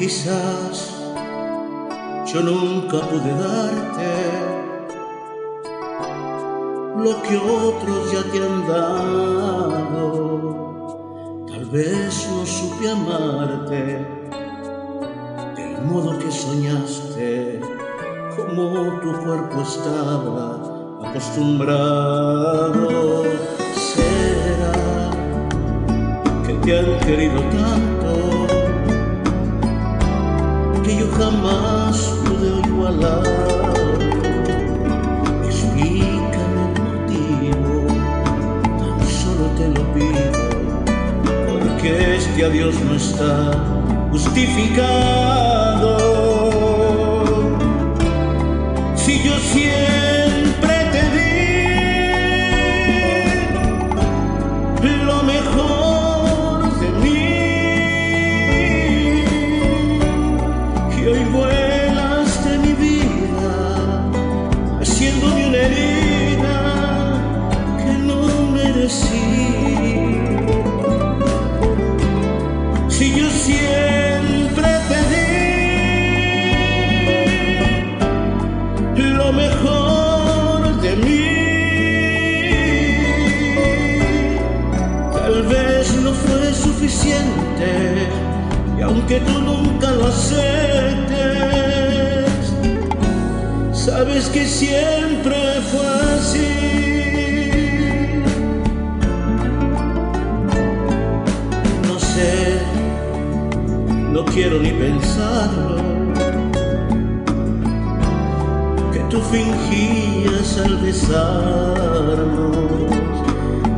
Quizás yo nunca pude darte lo que otros ya te han dado. Tal vez no supe amarte del modo que soñaste, como tu cuerpo estaba acostumbrado. ¿Será que te han querido tanto que yo jamás pude igualar? Explícame el motivo, tan solo te lo pido, porque este adiós no está justificado. Si yo siempre te di lo mejor de mí, y hoy vuelas de mi vida, haciéndome una herida que no merecí. Si yo siempre te di lo mejor de mí, tal vez no fue suficiente, y aunque tú nunca lo aceptes, sabes que siempre fue así. No sé, no quiero ni pensarlo, que tú fingías al besarnos,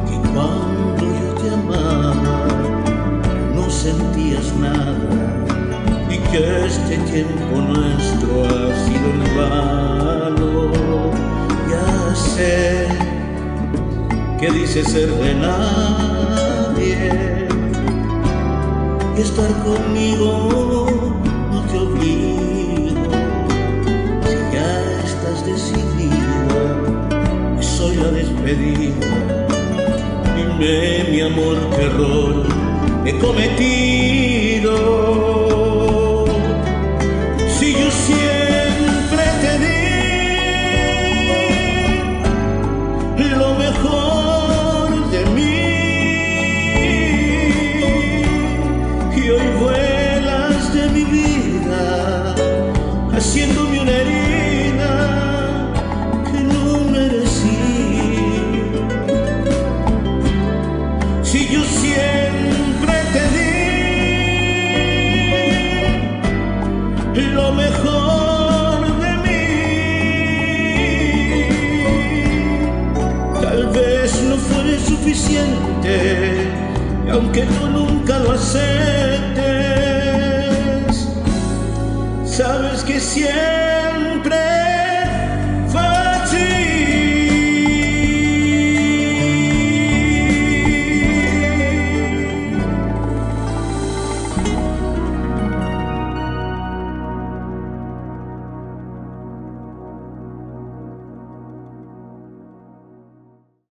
que cuando yo te amaba no sentías nada, y que este tiempo nuestro ha sido en vano. Ya sé que dices ser de nadie, y estar conmigo no te obligo. Si ya estás decidida, soy la despedida. Dime, mi amor, qué error he cometido. Si yo siempre te di lo mejor de mí, y hoy vuelas de mi vida, haciéndome una herida que no merecí. Si yo siempre te di lo mejor de mí, tal vez no fue suficiente, y aunque tú nunca lo aceptes, sabes que siempre